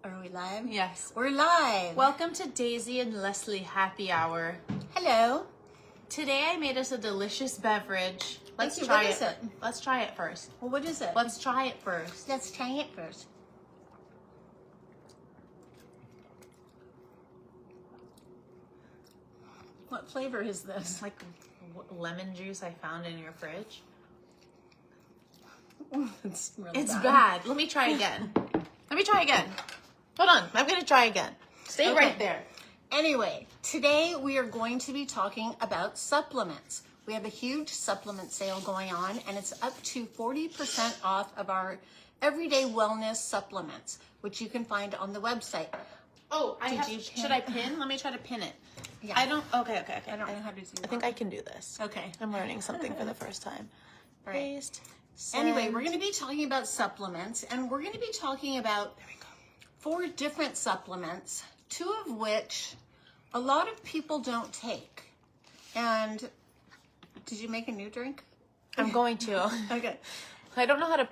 Are we live? Yes. We're live. Welcome to Daisy and Leslie Happy Hour. Hello. Today I made us a delicious beverage. Let's Thank you. try What is it. it? Let's try it first. Well, what is it? Let's try it first. Let's try it first. What flavor is this? It's like lemon juice I found in your fridge. It's really It's bad. Let me try again. Let me try again. Hold on. I'm going to try again. Stay Okay. right there. Anyway, today we are going to be talking about supplements. We have a huge supplement sale going on, and it's up to 40% off of our everyday wellness supplements, which you can find on the website. Oh, you should I pin? Let me try to pin it. Yeah. I don't. Okay. I don't know how to do that. I think I can do this. Okay. I'm learning something for the first time. Right. Paste. Anyway, Send. we're going to be talking about supplements, and we're going to be talking about 4 different supplements, 2 of which a lot of people don't take. And did you make a new drink? I'm going to. Okay. I don't know how to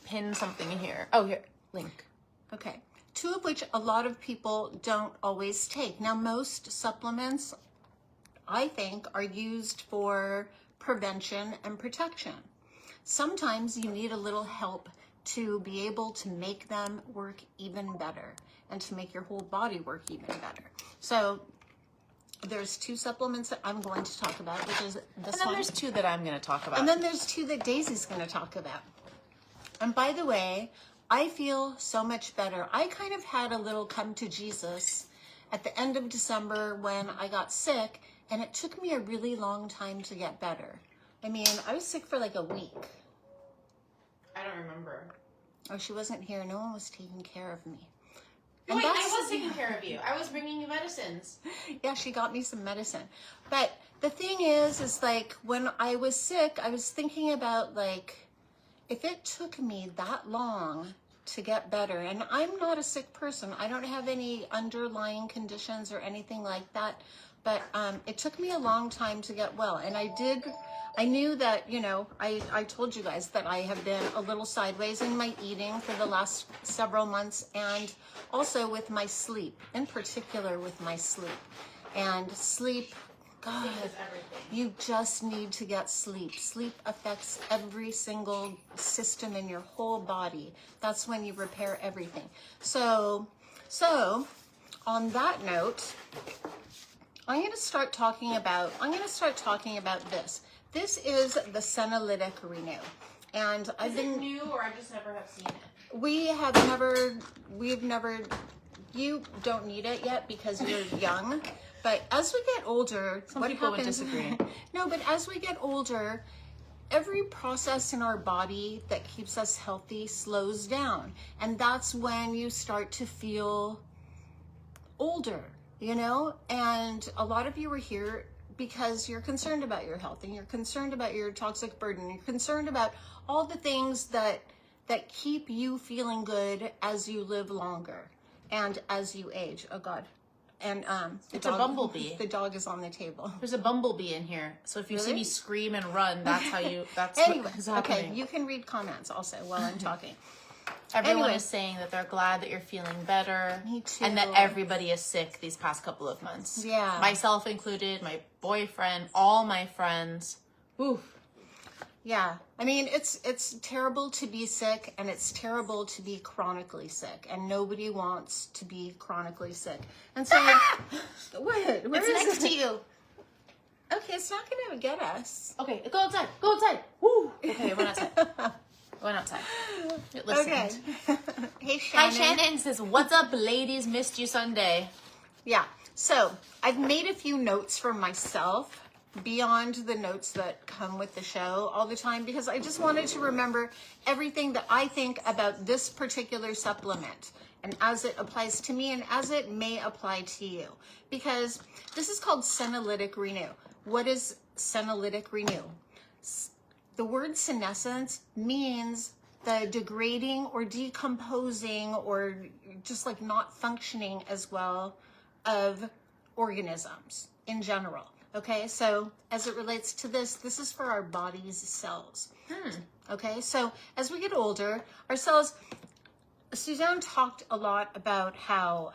pin something here. Oh, here. Link. Okay. 2 of which a lot of people don't always take. Now, most supplements, I think, are used for prevention and protection. Sometimes you need a little help to be able to make them work even better and to make your whole body work even better. So there's 2 supplements that I'm going to talk about, which is this And then one. there's 2 that I'm going to talk about. And then there's 2 that Daisy's going to talk about. And by the way, I feel so much better. I kind of had a little come to Jesus at the end of December when I got sick, and it took me a really long time to get better. I mean, I was sick for like a week. I don't remember. Oh, she wasn't here. No one was taking care of me. No, And wait, I that's- was taking care of you. I was bringing you medicines. Yeah, she got me some medicine. But the thing is like when I was sick, I was thinking about like, if it took me that long to get better, and I'm not a sick person, I don't have any underlying conditions or anything like that, but it took me a long time to get well. And I knew that, you know, I told you guys that I have been a little sideways in my eating for the last several months, and also with my sleep, in particular with my sleep. And sleep, God, you just need to get sleep. Sleep affects every single system in your whole body. That's when you repair everything. So on that note, I'm going to start talking about this. This is the Senolytic Renew. And I've Is been it new or I just never have seen it? we've never, you don't need it yet because you're young. But as we get older, Some what people would happens? disagree. No, but as we get older, every process in our body that keeps us healthy slows down. And that's when you start to feel older, you know? And a lot of you are here because you're concerned about your health, and you're concerned about your toxic burden. You're concerned about all the things that keep you feeling good as you live longer and as you age. Oh God. And It's a bumblebee. The dog is on the table. There's a bumblebee in here. So if you see Really? me scream and run, that's how you, that's Anyway, what is happening. okay, you can read comments also while I'm talking. Everyone anyway. is saying that they're glad that you're feeling better. Me too. And that everybody is sick these past couple of months. Yeah. Myself included, my boyfriend, all my friends. Oof. Yeah, I mean, it's terrible to be sick, and it's terrible to be chronically sick, and nobody wants to be chronically sick. And so, what? Where It's is next it? to you. Okay, it's not going to get us. Okay, go outside. Go outside. Woo. Okay, I went outside. I went outside. It listened. Okay. Hey, Hi, Shannon. Shannon says, "What's up, ladies? Missed you Sunday." Yeah, so I've made a few notes for myself beyond the notes that come with the show all the time, because I just wanted to remember everything that I think about this particular supplement and as it applies to me and as it may apply to you, because this is called Senolytic Renew. What is Senolytic Renew? The word senescence means the degrading or decomposing or just like not functioning as well of organisms in general. Okay, so as it relates to this is for our body's cells. Okay, so as we get older, our cells, Suzanne talked a lot about how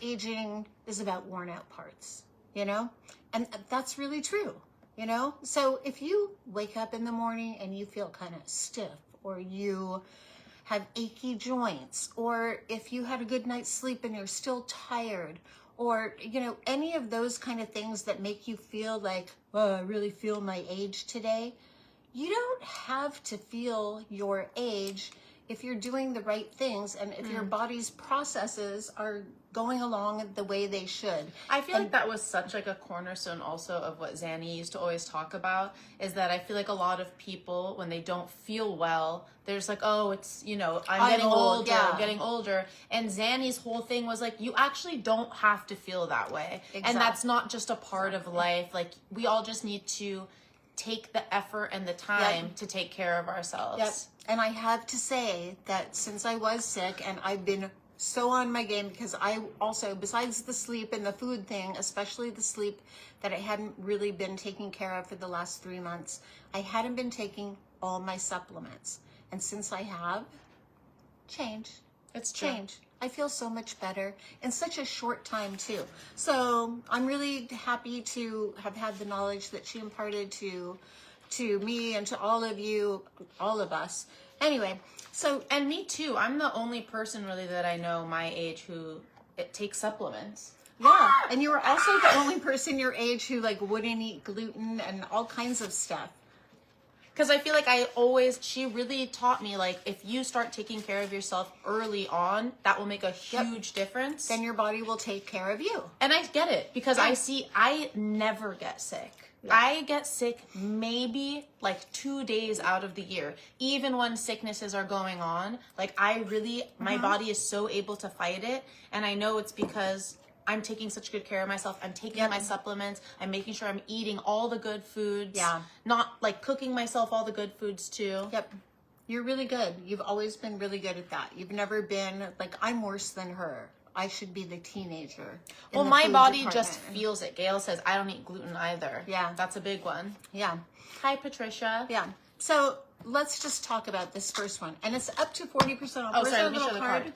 aging is about worn out parts, you know, and that's really true, you know. So if you wake up in the morning and you feel kind of stiff, or you have achy joints, or if you had a good night's sleep and you're still tired, or, you know, any of those kind of things that make you feel like, oh, I really feel my age today, you don't have to feel your age if you're doing the right things and if your body's processes are going along the way they should. I feel like that was such like a cornerstone also of what Zanny used to always talk about, is that I feel like a lot of people, when they don't feel well, they're just like, oh, it's, you know, I'm getting old, older, yeah. I'm getting older. And Zanny's whole thing was like, you actually don't have to feel that way. And that's not just a part of life. Like, we all just need to take the effort and the time to take care of ourselves. Yep. And I have to say that since I was sick, and I've been so on my game, because I also, besides the sleep and the food thing, especially the sleep that I hadn't really been taking care of for the last 3 months, I hadn't been taking all my supplements. And since I have, It's true. changed. I feel so much better in such a short time too. So I'm really happy to have had the knowledge that she imparted to me and to all of you, all of us. Anyway, so And me too. I'm the only person really that I know my age who takes supplements. yeah, and you were also the only person your age who like wouldn't eat gluten and all kinds of stuff. Because I feel like she really taught me, like, if you start taking care of yourself early on, that will make a huge difference. Then your body will take care of you. And I get it, because I never get sick. I get sick maybe like 2 days out of the year, even when sicknesses are going on. Like, my body is so able to fight it. And I know it's because I'm taking such good care of myself. I'm taking my supplements. I'm making sure I'm eating all the good foods. Yeah. Not like cooking myself all the good foods too. Yep. You're really good. You've always been really good at that. You've never been like, I'm worse than her. I should be the teenager. in Well, the my food body department. just feels it. Gail says, I don't eat gluten either. Yeah. That's a big one. Yeah. Hi, Patricia. Yeah. So let's just talk about this first one. And it's up to 40% off. Oh, Where's sorry, our let me little show the card.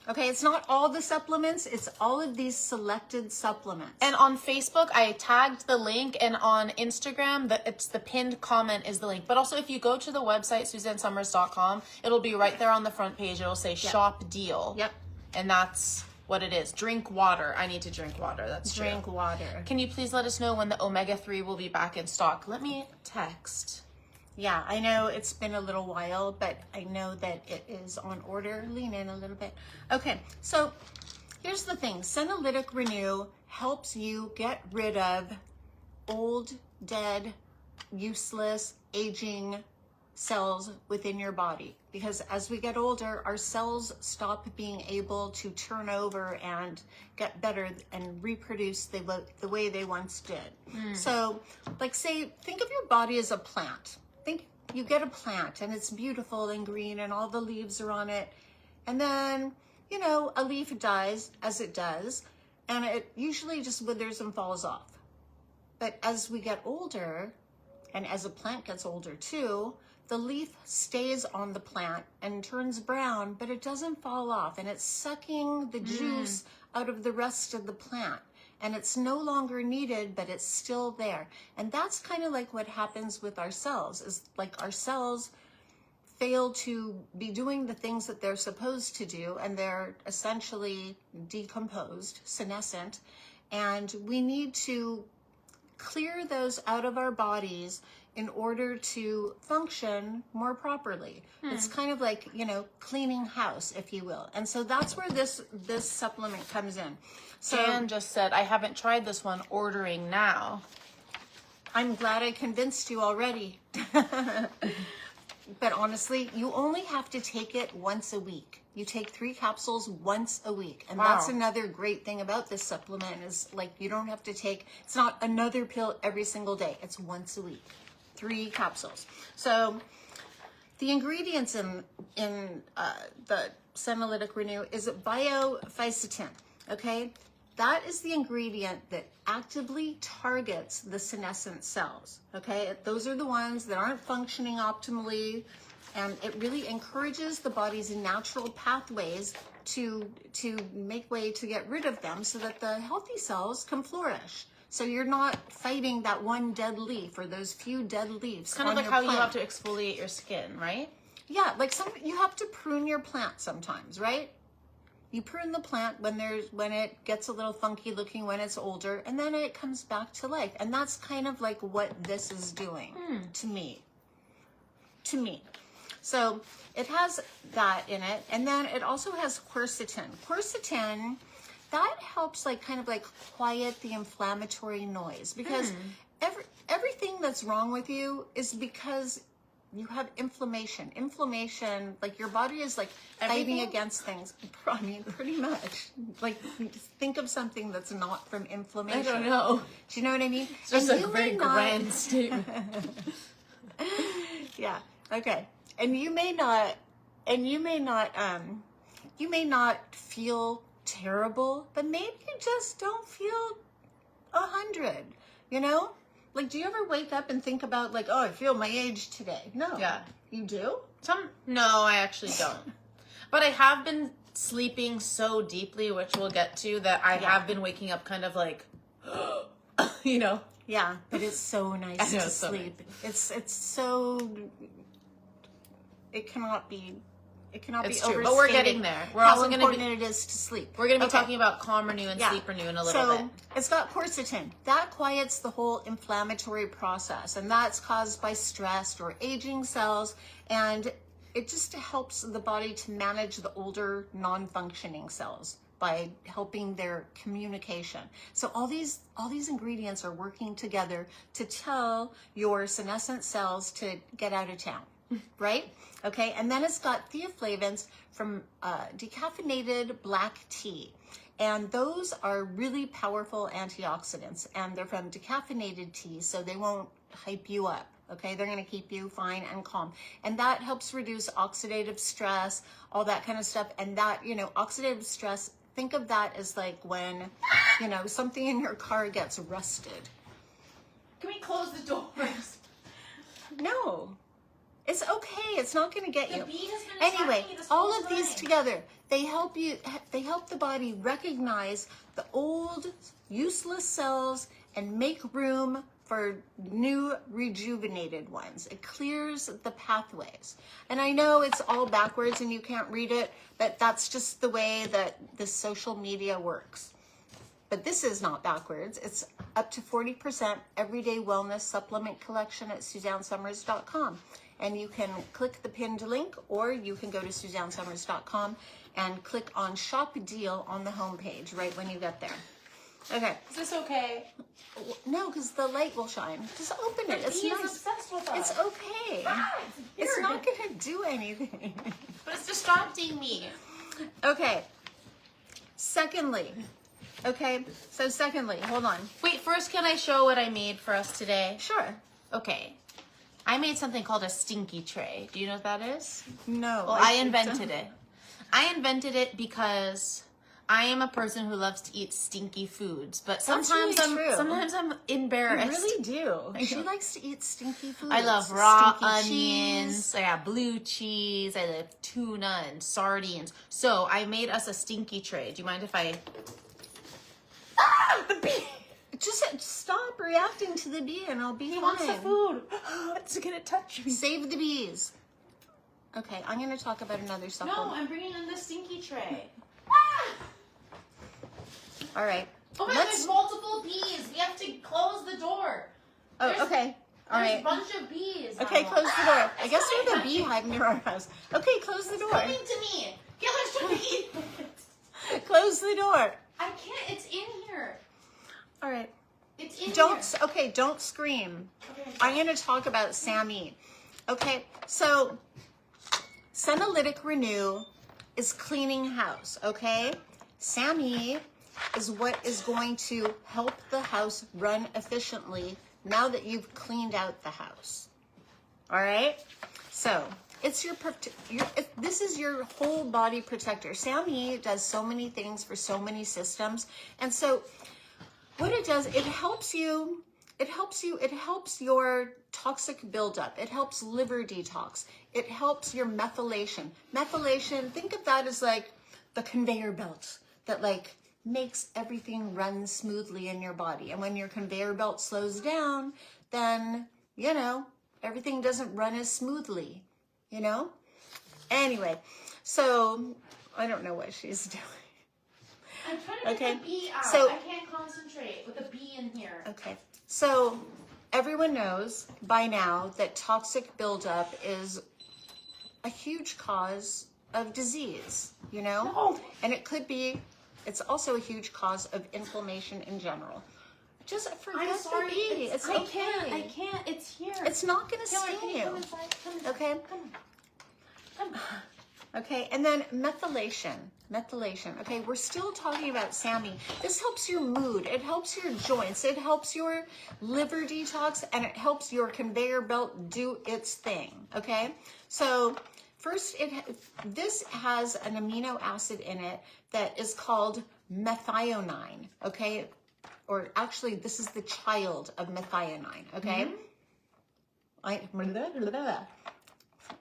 Okay, it's not all the supplements. It's all of these selected supplements. And on Facebook, I tagged the link, and on Instagram, it's the pinned comment is the link. But also, if you go to the website, SuzanneSummers.com, it'll be right there on the front page. It'll say shop deal. Yep. And that's what it is. Drink water. I need to drink water. That's true. Drink water. Can you please let us know when the omega-3 will be back in stock? Let me text. Yeah, I know it's been a little while, but I know that it is on order. Lean in a little bit. Okay, so here's the thing. Senolytic Renew helps you get rid of old, dead, useless, aging cells within your body. Because as we get older, our cells stop being able to turn over and get better and reproduce the way they once did. So, like, think of your body as a plant. Think you get a plant and it's beautiful and green and all the leaves are on it. And then, you know, a leaf dies, as it does, and it usually just withers and falls off. But as we get older, and as a plant gets older too, the leaf stays on the plant and turns brown, but it doesn't fall off, and it's sucking the juice out of the rest of the plant. And it's no longer needed, but it's still there. And that's kind of like what happens with our cells, is like our cells fail to be doing the things that they're supposed to do, and they're essentially decomposed, senescent, and we need to clear those out of our bodies in order to function more properly. It's kind of like, you know, cleaning house, if you will. And so that's where this supplement comes in. So Jan just said, I haven't tried this one, ordering now. I'm glad I convinced you already. But honestly, you only have to take it once a week. You take 3 capsules once a week. And that's another great thing about this supplement is, like, you don't have to it's not another pill every single day. It's once a week. 3 capsules. So the ingredients in the Senolytic Renew is biophycetin, okay? That is the ingredient that actively targets the senescent cells, okay? Those are the ones that aren't functioning optimally, And it really encourages the body's natural pathways to make way to get rid of them so that the healthy cells can flourish. So you're not fighting that one dead leaf or those few dead leaves. Kind of like how you have to exfoliate your skin, right? Yeah, like you have to prune your plant sometimes, right? You prune the plant when it gets a little funky looking when it's older, and then it comes back to life. And that's kind of like what this is doing to me. So it has that in it, and then it also has quercetin. Quercetin, that helps like kind of like quiet the inflammatory noise, because everything that's wrong with you is because you have inflammation. Inflammation, like your body is like fighting against things. I mean, pretty much. Like, think of something that's not from inflammation. I don't know. Do you know what I mean? It's just a very grand statement. Yeah. Okay. And you may not feel terrible, but maybe you just don't feel 100, you know? Like, do you ever wake up and think about like, oh, I feel my age today? No. Yeah. You do? No, I actually don't. But I have been sleeping so deeply, which we'll get to, that I have been waking up kind of like, you know? Yeah, but it's so nice to sleep. It's so, it cannot be overstated. But we're getting there. We're how also going to important it is to sleep. We're going to be talking about Calm Renew and Sleep Renew in a little bit. It's got quercetin. That quiets the whole inflammatory process, and that's caused by stress or aging cells, and it just helps the body to manage the older non-functioning cells by helping their communication. So all these ingredients are working together to tell your senescent cells to get out of town, right? Okay, and then it's got theaflavins from decaffeinated black tea. And those are really powerful antioxidants, and they're from decaffeinated tea, so they won't hype you up, okay? They're gonna keep you fine and calm. And that helps reduce oxidative stress, all that kind of stuff. And that, you know, oxidative stress, think of that as like when, you know, something in your car gets rusted. Can we close the doors? No. It's okay. It's not going to get you. The bee has been Anyway, attacking me this all whole of these time. together, they help the body recognize the old useless cells and make room for new rejuvenated ones. It clears the pathways. And I know it's all backwards and you can't read it, but that's just the way that the social media works. But this is not backwards. It's up to 40% everyday wellness supplement collection at SuzanneSummers.com. And you can click the pinned link, or you can go to SuzanneSummers.com and click on Shop Deal on the homepage right when you get there. Okay. Is this okay? No, because the light will shine. Just open it. It's He is nice. obsessed with us. It's okay. It's weird. not going to do anything. But it's distracting me. Okay. Secondly, hold on. Wait, first can I show what I made for us today? Sure. Okay. I made something called a stinky tray. Do you know what that is? No. Well, I invented it. I invented it because I am a person who loves to eat stinky foods, but sometimes really true. I'm I embarrassed. really do. She likes to eat stinky foods. I love raw Stinky onions. cheese. I got blue cheese. I love tuna and sardines. So I made us a stinky tray. Do you mind if I? Ah, the bee! Just stop reacting to the bee and I'll be fine. Wants the food. It's gonna touch me. Save the bees. Okay, I'm going to talk about another No, supplement. I'm bringing in the stinky tray. All right. Oh my, there's multiple bees. We have to close the door. Oh, There's- okay. All There's right. a bunch of bees. Okay, Mama. close the door. I It's guess we have a coming. beehive near our house. Okay, close the door. Coming to me. Killer's trying to eat it. Close the door. I can't. It's in here. All right. It's in Don't here. scream. Okay. I'm going to talk about SAMe. Okay, so Senolytic Renew is cleaning house, okay? SAMe is what is going to help the house run efficiently now that you've cleaned out the house. All right? So, it's this is your whole body protector. SAMe does so many things for so many systems. And so what it does, it helps you it helps your toxic buildup. It helps liver detox. It helps your methylation. Methylation, think of that as like the conveyor belt that like makes everything run smoothly in your body. And when your conveyor belt slows down, then, you know, everything doesn't run as smoothly, you know? Anyway, so I don't know what she's doing. I'm trying to get the bee out. So I can't concentrate with a bee in here. Okay, so everyone knows by now that toxic buildup is a huge cause of disease, you know? No. And it's also a huge cause of inflammation in general. Just forget I'm sorry. the bee. It's okay. I can't. It's here. It's not going to Taylor, sting can you you. come inside? Come inside. Okay? Come. Okay, and then methylation. Okay, we're still talking about Sammy. This helps your mood. It helps your joints. It helps your liver detox, and it helps your conveyor belt do its thing. Okay, so first, this has an amino acid in it that is called methionine. Okay, or actually, this is the child of methionine. Okay,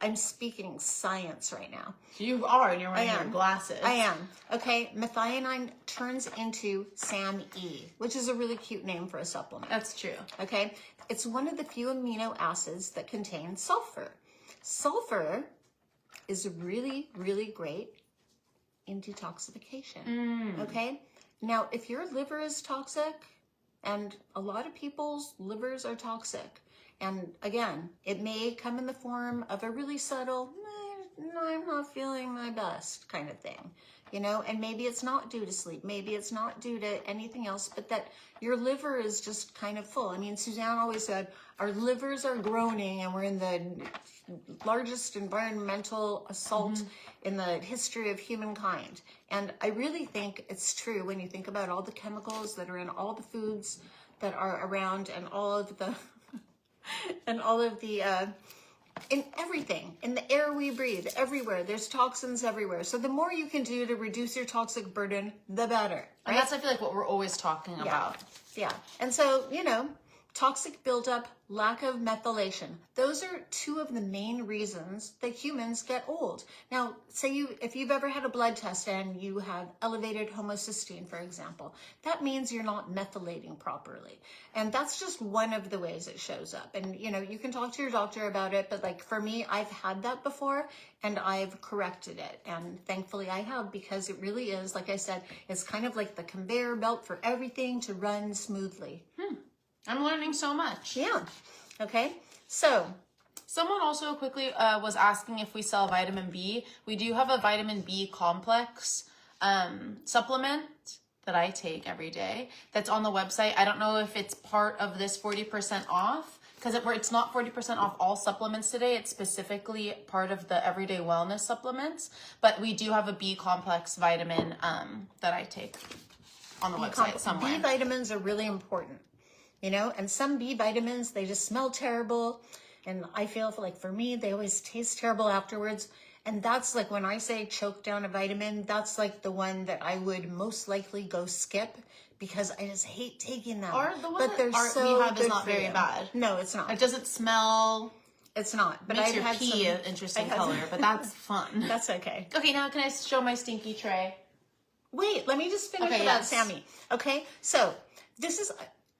I'm speaking science right now. You are, and you're wearing your glasses. I am. Okay, methionine turns into SAMe, which is a really cute name for a supplement. That's true. Okay, it's one of the few amino acids that contain sulfur. Sulfur is really, really great in detoxification. Okay, now if your liver is toxic, and a lot of people's livers are toxic, and again, it may come in the form of a really subtle, I'm not feeling my best kind of thing, you know, and maybe it's not due to sleep. Maybe it's not due to anything else, but that your liver is just kind of full. I mean, Suzanne always said, our livers are groaning and we're in the largest environmental assault in the history of humankind. And I really think it's true when you think about all the chemicals that are in all the foods that are around and all of the in everything, in the air we breathe, everywhere. There's toxins everywhere. So the more you can do to reduce your toxic burden, the better. Right? And that's, I feel like, what we're always talking about. Yeah. And so, you know, toxic buildup, lack of methylation. Those are two of the main reasons that humans get old. Now, if you've ever had a blood test and you have elevated homocysteine, for example, that means you're not methylating properly. And that's just one of the ways it shows up. And, you know, you can talk to your doctor about it, but like for me, I've had that before and I've corrected it. And thankfully I have, because it really is, like I said, it's kind of like the conveyor belt for everything to run smoothly. I'm learning so much. Yeah. Okay. So, someone also quickly was asking if we sell vitamin B. We do have a vitamin B complex supplement that I take every day that's on the website. I don't know if it's part of this 40% off, because it's not 40% off all supplements today. It's specifically part of the everyday wellness supplements. But we do have a B complex vitamin that I take on the website somewhere. B vitamins are really important. You know, and some B vitamins, they just smell terrible. And I feel like for me, they always taste terrible afterwards. And that's like when I say choke down a vitamin, that's like the one that I would most likely go skip, because I just hate taking them. Or the one but they're that so we have is good not for very you. bad. No, it's not. It doesn't smell. It's not. But Makes I've your had pee some, an interesting color, but that's fun. That's okay. Okay, now can I show my stinky tray? Wait, let me just finish about Sammy. Okay, so this is...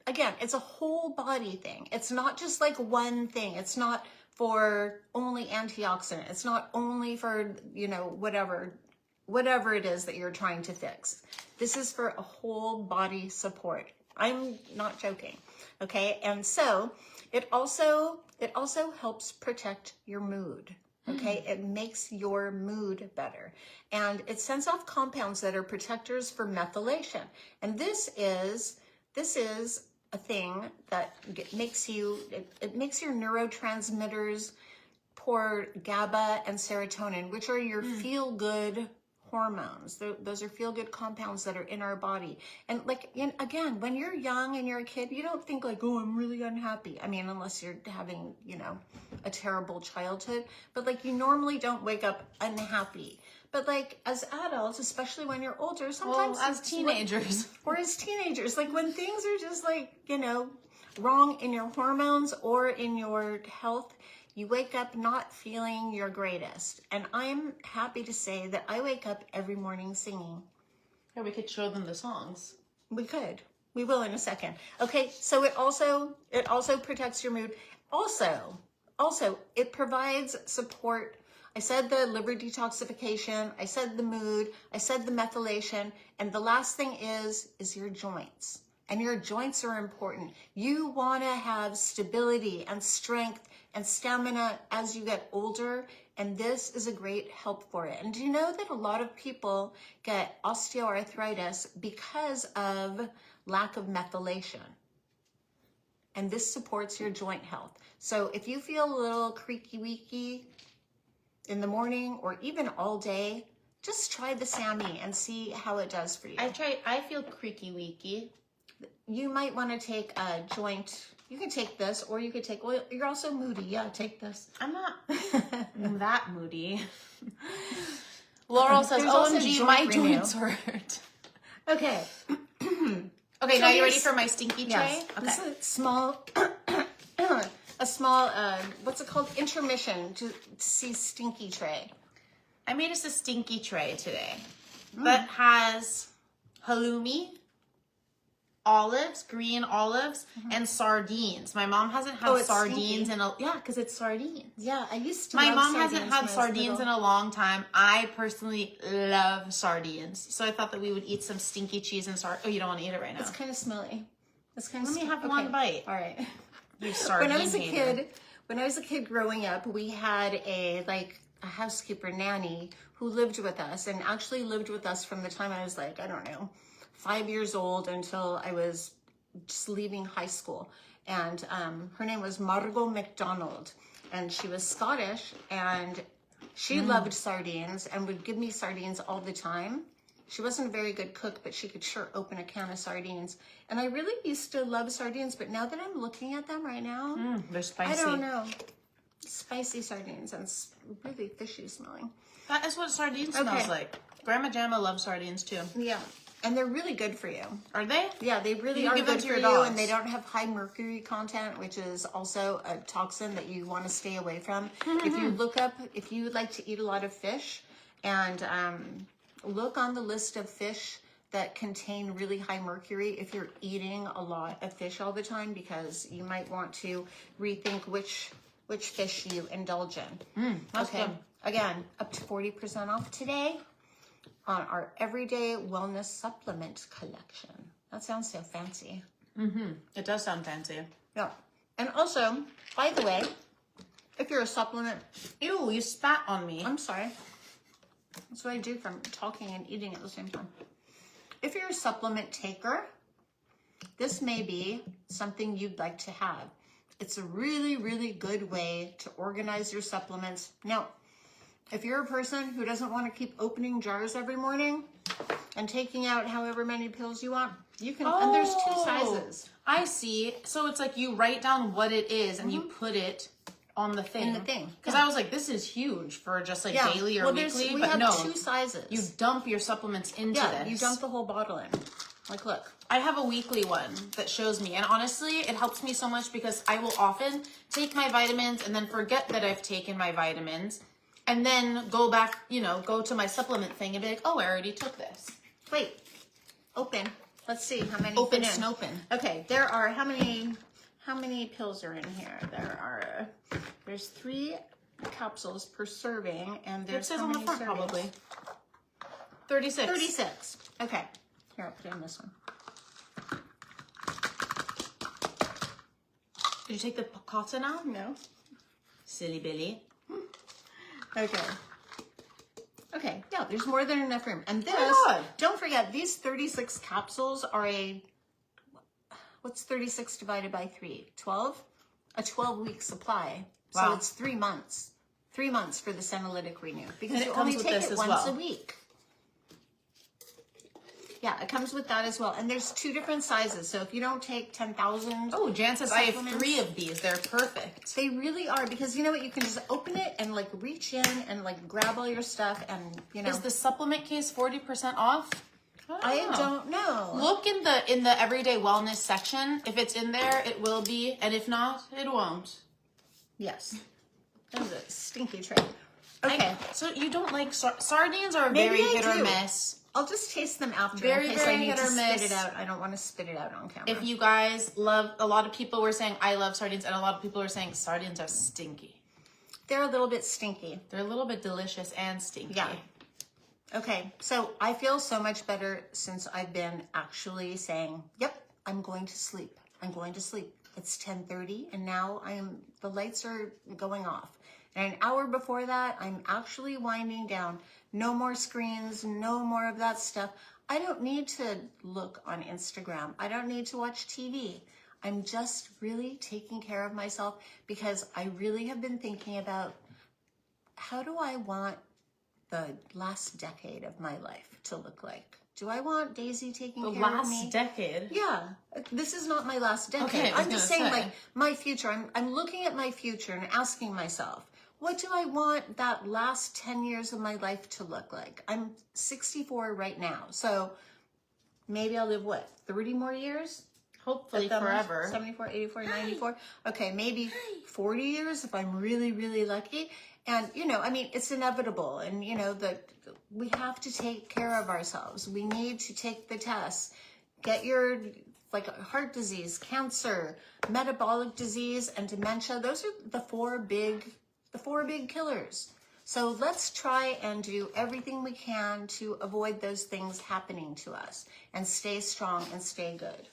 Again, it's a whole body thing. It's not just like one thing. It's not for only antioxidant. It's not only for, you know, whatever it is that you're trying to fix. This is for a whole body support. I'm not joking. Okay. And so it also helps protect your mood. Okay. It makes your mood better. And it sends off compounds that are protectors for methylation. And this is a thing that makes your neurotransmitters pour GABA and serotonin, which are your feel-good hormones. Those are feel-good compounds that are in our body. And like, again, when you're young and you're a kid, you don't think like, oh, I'm really unhappy. I mean, unless you're having, you know, a terrible childhood, but like you normally don't wake up unhappy. But like as adults, especially when you're older, sometimes as teenagers. Or as teenagers, like when things are just like, you know, wrong in your hormones or in your health, you wake up not feeling your greatest. And I'm happy to say that I wake up every morning singing. Yeah, we could show them the songs. We could. We will in a second. Okay, so it also protects your mood. Also, it provides support. I said the liver detoxification, I said the mood, I said the methylation, and the last thing is your joints. And your joints are important. You want to have stability and strength and stamina as you get older, and this is a great help for it. And do you know that a lot of people get osteoarthritis because of lack of methylation? And this supports your joint health. So if you feel a little creaky-weaky in the morning or even all day, just try the SAMe and see how it does for you. I feel creaky-weaky. You might want to take a joint. You can take this, or you could take, well, you're also moody. Yeah, take this. I'm not that moody. Laurel says, There's also OMG, joint my renew. joints hurt. Okay. Okay, So now you ready here's- for my stinky tray? Yes. Okay. This is a small, what's it called? Intermission to see stinky tray. I made us a stinky tray today that has halloumi, olives, green olives, and sardines. My mom hasn't had it's sardines stinky. because it's sardines. Yeah, I used to My love mom sardines hasn't when I had was sardines in little. a long time. I personally love sardines. So I thought that we would eat some stinky cheese and sardines. Oh, you don't want to eat it right now. It's kind of smelly. It's kind of Let me have one bite. All right. You sardine When I was a hater. kid growing up, we had a housekeeper nanny who lived with us, and actually lived with us from the time I was 5 years old until I was just leaving high school. And her name was Margot McDonald, and she was Scottish, and she loved sardines and would give me sardines all the time. She wasn't a very good cook, but she could sure open a can of sardines. And I really used to love sardines, but now that I'm looking at them right now, They're spicy. I don't know. Spicy sardines and really fishy smelling. That is what sardines Okay. smells like. Grandma Jamma loves sardines too. Yeah. And they're really good for you. Are they? Yeah, they really You are give them good to for your you, dogs. and they don't have high mercury content, which is also a toxin that you want to stay away from. If you like to eat a lot of fish, and look on the list of fish that contain really high mercury if you're eating a lot of fish all the time, because you might want to rethink which fish you indulge in. That's good. Again, up to 40% off today on our Everyday Wellness Supplement collection. That sounds so fancy. It does sound fancy. Yeah. And also, by the way, if you're a supplement, Ew, you spat on me. I'm sorry. That's what I do from talking and eating at the same time. If you're a supplement taker, this may be something you'd like to have. It's a really, really good way to organize your supplements. Now, if you're a person who doesn't want to keep opening jars every morning and taking out however many pills you want, you can, and there's two sizes. I see. So it's like you write down what it is and you put it on the thing. In the thing, Because yeah. I was like, this is huge for just like Yeah. daily or Well, weekly. we But have no, two sizes. you dump your supplements into Yeah, this. you dump the whole bottle in. Like, look. I have a weekly one that shows me. And honestly, it helps me so much because I will often take my vitamins and then forget that I've taken my vitamins. And then go back, go to my supplement thing and be like, oh, I already took this. Wait. Open. Let's see how many. Open fit in. Snopin. Okay, there are how many pills are in here? There's 3 capsules per serving, and It there's says how on the many front servings? probably. 36. 36. Okay. Here, I'll put in this one. Did you take the cotton out? No. Silly Billy. Okay. Okay, yeah, there's more than enough room. And this, God. don't forget, these 36 capsules are what's 36 divided by 3? 12? A 12-week supply. So Wow. it's 3 months. 3 months for the Senolytic Renew. Because And it you comes only with take this it as once well. a week. Yeah, it comes with that as well. And there's 2 different sizes. So if you don't take 10,000... Oh, Jan says I have supplements. 3 of these. They're perfect. They really are, because you know what? You can just open it and reach in and grab all your stuff and Is the supplement case 40% off? I don't know. Look in the everyday wellness section. If it's in there, it will be, and if not, it won't. Yes. That was a stinky tray. Okay. So you don't like sardines are Maybe very I hit or do. miss. I'll just taste them after Very, in case very I need hit to or spit miss. it out. I don't want to spit it out on camera. If you guys love, a lot of people were saying I love sardines, and a lot of people are saying sardines are stinky. They're a little bit stinky. They're a little bit delicious and stinky. Yeah. Okay, so I feel so much better since I've been actually saying, yep, I'm going to sleep. I'm going to sleep. It's 10:30 and now the lights are going off. And an hour before that, I'm actually winding down. No more screens, no more of that stuff. I don't need to look on Instagram. I don't need to watch TV. I'm just really taking care of myself because I really have been thinking about how do I want the last decade of my life to look like? Do I want Daisy taking The care of last me? decade. Yeah, this is not my last decade. Okay, I was I'm just gonna saying, say. like, my future. I'm looking at my future and asking myself, what do I want that last 10 years of my life to look like? I'm 64 right now, so maybe I'll live, what, 30 more years? Hopefully At the most? forever. 74, 84, 94. Okay, maybe 40 years if I'm really, really lucky. And, you know, I mean, it's inevitable. And, you know, we have to take care of ourselves. We need to take the tests. Get your, like, heart disease, cancer, metabolic disease, and dementia. Those are the four big killers. So let's try and do everything we can to avoid those things happening to us and stay strong and stay good.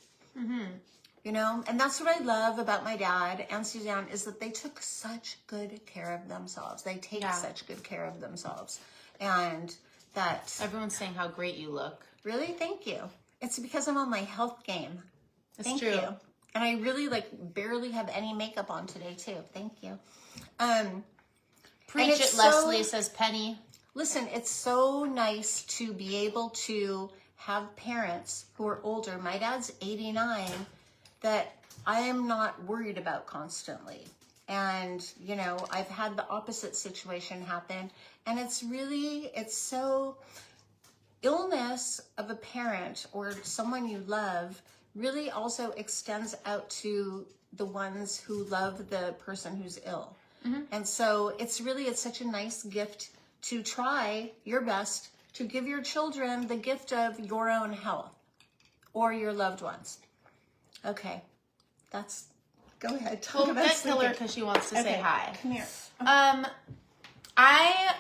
You know, and that's what I love about my dad and Suzanne is that they took such good care of themselves. They take such good care of themselves. And that... Everyone's saying how great you look. Really? Thank you. It's because I'm on my health game. It's Thank true. you. And I really, like, barely have any makeup on today, too. Thank you. Preach it's it, Leslie, says Penny. Listen, it's so nice to be able to have parents who are older. My dad's 89, that I am not worried about constantly. And, you know, I've had the opposite situation happen. And it's so, illness of a parent or someone you love really also extends out to the ones who love the person who's ill. And so it's such a nice gift to try your best to give your children the gift of your own health or your loved ones. Okay, go ahead. Talk We'll about get sleeping. Killer because she wants to say hi. Come here. I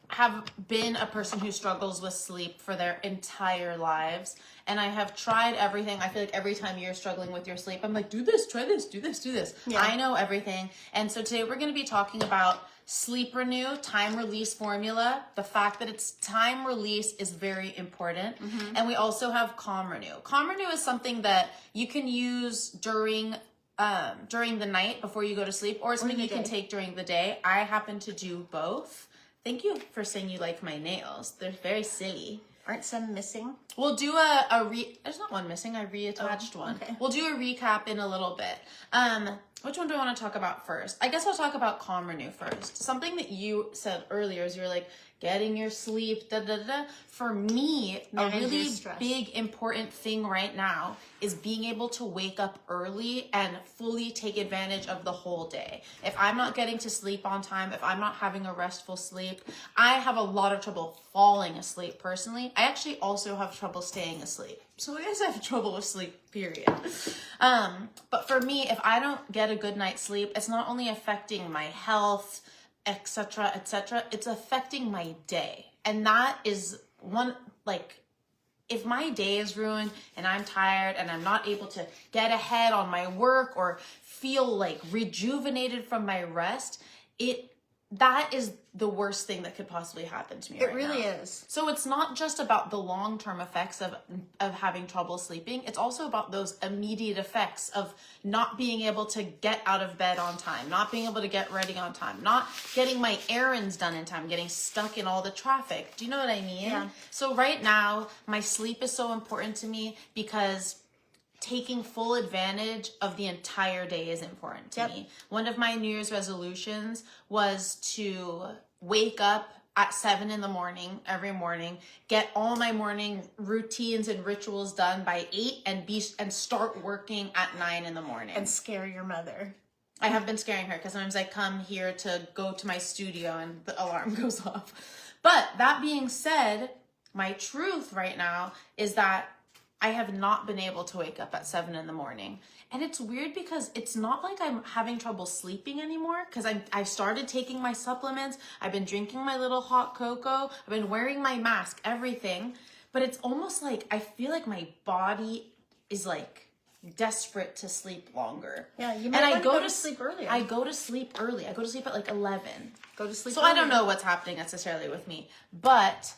have been a person who struggles with sleep for their entire lives, and I have tried everything. I feel like every time you're struggling with your sleep, I'm like, do this, try this, do this, do this. Yeah. I know everything. And so today we're going to be talking about Sleep Renew, time release formula. The fact that it's time release is very important. And we also have Calm Renew. Calm Renew is something that you can use during the night before you go to sleep, or something you can take during the day. I happen to do both. Thank you for saying you like my nails. They're very silly. Aren't some missing? We'll do there's not one missing. I reattached one. okay. We'll do a recap in a little bit. Which one do I want to talk about first? I guess I'll talk about Calm Renew first. Something that you said earlier is you're like, getting your sleep, For me, Manage a your really stress. big important thing right now is being able to wake up early and fully take advantage of the whole day. If I'm not getting to sleep on time, if I'm not having a restful sleep, I have a lot of trouble falling asleep personally. I actually also have trouble staying asleep. So I guess I have trouble with sleep, period. But for me, if I don't get a good night's sleep, it's not only affecting my health, etc., etc., it's affecting my day. And that is one, like, if my day is ruined and I'm tired and I'm not able to get ahead on my work or feel like rejuvenated from my rest, that is the worst thing that could possibly happen to me right now. It really is. So it's not just about the long-term effects of having trouble sleeping. It's also about those immediate effects of not being able to get out of bed on time, not being able to get ready on time, not getting my errands done in time, getting stuck in all the traffic. Do you know what I mean? Yeah. So right now, my sleep is so important to me because taking full advantage of the entire day is important to me. One of my New Year's resolutions was to wake up at 7 in the morning every morning, get all my morning routines and rituals done by 8, and start working at 9 in the morning. And scare your mother. I have been scaring her because sometimes I come here to go to my studio and the alarm goes off. But that being said, my truth right now is that I have not been able to wake up at 7 in the morning. And it's weird because it's not like I'm having trouble sleeping anymore, because I started taking my supplements. I've been drinking my little hot cocoa. I've been wearing my mask, everything. But it's almost like I feel like my body is like desperate to sleep longer. Yeah, you might go to sleep earlier. I go to sleep early. I go to sleep at like 11. Go to sleep So earlier. I don't know what's happening necessarily with me, but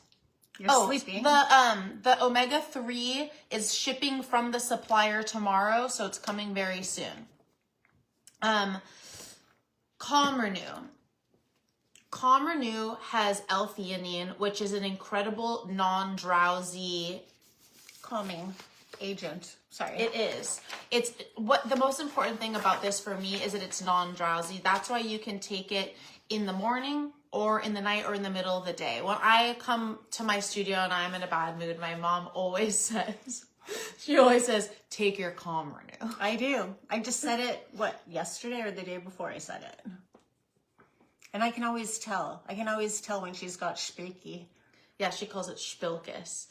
You're sleeping. the omega-3 is shipping from the supplier tomorrow, so it's coming very soon. Calm Renew. Calm Renew has L-theanine, which is an incredible non-drowsy Calming agent. Sorry. It is. It's what the most important thing about this for me is that it's non-drowsy. That's why you can take it in the morning or in the night or in the middle of the day. When I come to my studio and I'm in a bad mood, my mom always says, take your Calm Renew. I do. I just said it, yesterday or the day before I said it. And I can always tell. I can always tell when she's got spiky. Yeah, she calls it spilkus.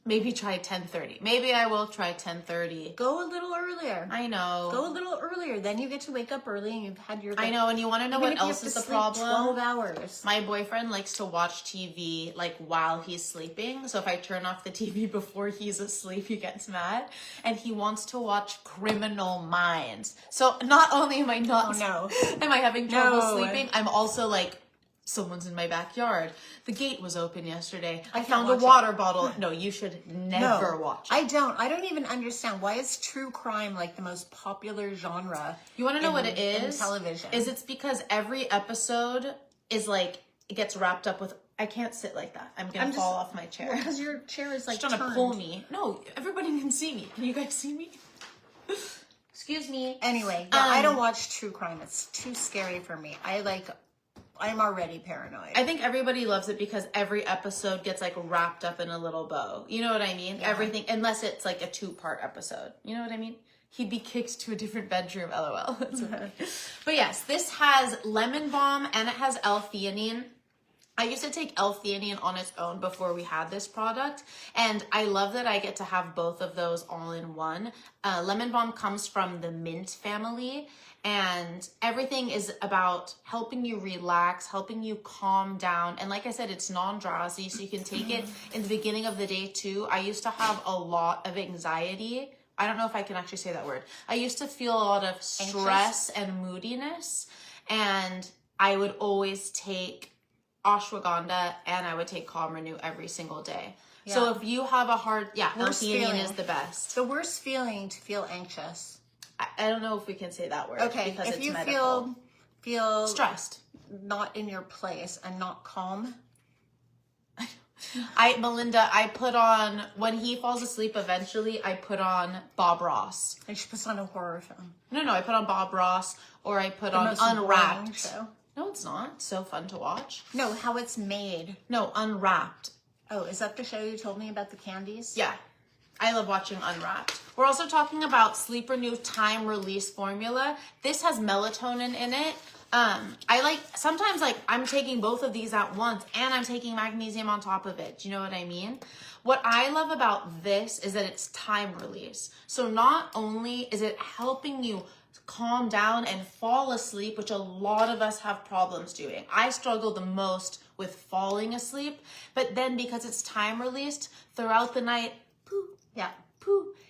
Maybe try 10:30. Maybe I will try 10:30. Go a little earlier. I know. Go a little earlier. Then you get to wake up early and you've had your... I know, and you want to know what else is the problem? 12 hours. My boyfriend likes to watch TV like while he's sleeping. So if I turn off the TV before he's asleep, he gets mad. And he wants to watch Criminal Minds. So not only am I not... Oh, no. Am I having trouble No. sleeping, I'm also like... Someone's in my backyard. The gate was open yesterday. I can't found a watch water bottle. No, you should never watch it. I don't even understand. Why is true crime like the most popular genre? You want to know what it is? In television. It's because every episode is like, it gets wrapped up with, I can't sit like that. I'm going to fall off my chair. Because your chair is like She's trying to turned. pull me. No, everybody can see me. Can you guys see me? Excuse me. Anyway, yeah, I don't watch true crime. It's too scary for me. I'm already paranoid. I think everybody loves it because every episode gets like wrapped up in a little bow. You know what I mean? Yeah. Everything, unless it's like a 2-part episode. You know what I mean? He'd be kicked to a different bedroom, lol. That's okay. But yes, this has lemon balm and it has L-theanine. I used to take L-theanine on its own before we had this product, and I love that I get to have both of those all in one. Lemon balm comes from the mint family, and everything is about helping you relax, helping you calm down. And like I said, it's non-drowsy, so you can take it in the beginning of the day too. I used to have a lot of anxiety. I don't know if I can actually say that word. I used to feel a lot of stress and moodiness, and I would always take ashwagandha and I would take Calm Renew every single day. Yeah. So if you have a hard, Worst L-theanine feeling. is the best. The worst feeling to feel anxious. I don't know if we can say that word. Okay, because if it's you medical. feel Stressed. not in your place and not calm. Melinda, I put on, when he falls asleep eventually, I put on Bob Ross. And she puts on a horror film. No, I put on Bob Ross, or I put on Most boring Unwrapped. show. No, it's not. It's so fun to watch. No, how it's made. No, Unwrapped. Oh, is that the show you told me about the candies? Yeah. I love watching Unwrapped. We're also talking about Sleep Renew Time Release Formula. This has melatonin in it. Sometimes I'm taking both of these at once and I'm taking magnesium on top of it. Do you know what I mean? What I love about this is that it's time release. So not only is it helping you calm down and fall asleep, which a lot of us have problems doing. I struggle the most with falling asleep, but then because it's time released throughout the night,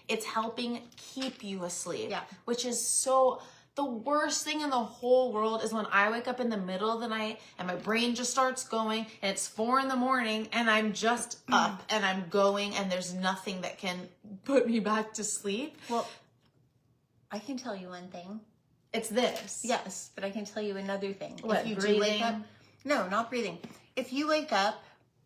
it's helping keep you asleep. Yeah. Which is so, the worst thing in the whole world is when I wake up in the middle of the night and my brain just starts going and it's 4 a.m. and I'm just up and I'm going and there's nothing that can put me back to sleep. Well, I can tell you one thing. It's this. Yes, but I can tell you another thing. What, if you breathing? do wake up, no, not breathing. If you wake up,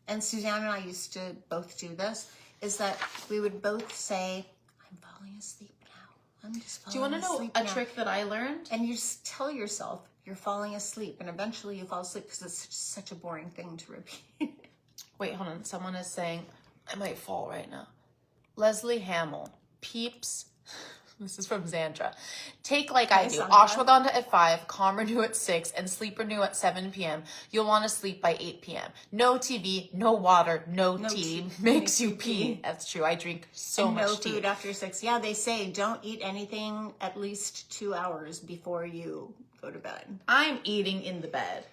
and Suzanne and I used to both do this, is that we would both say, I'm falling asleep now. I'm just falling asleep Do you want to know a trick that I learned? And you just tell yourself, you're falling asleep, and eventually you fall asleep because it's such a boring thing to repeat. Wait, hold on. Someone is saying, I might fall right now. Leslie Hamill, Peeps. This is from Xandra. Take like I do. Sandra. Ashwagandha at 5, Calm Renew at 6, and Sleep Renew at 7 p.m. You'll want to sleep by 8 p.m. No TV, no water, no tea. Makes you pee. That's true. I drink so much No tea. food after 6. Yeah, they say don't eat anything at least 2 hours before you go to bed. I'm eating in the bed.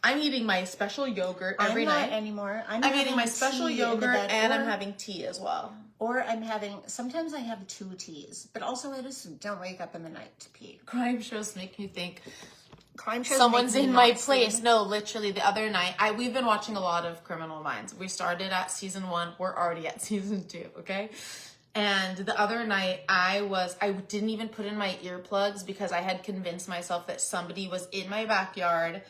I'm eating my special yogurt every I'm night. not anymore. I'm eating my special tea in the yogurt bed, and or, I'm having tea as well. Or I'm having, sometimes I have 2 teas, but also I just don't wake up in the night to pee. Crime shows make me think Crime shows someone's make me in my not sleep. place. No, literally the other night, we've been watching a lot of Criminal Minds. We started at season 1. We're already at season 2, okay? And the other night I didn't even put in my earplugs because I had convinced myself that somebody was in my backyard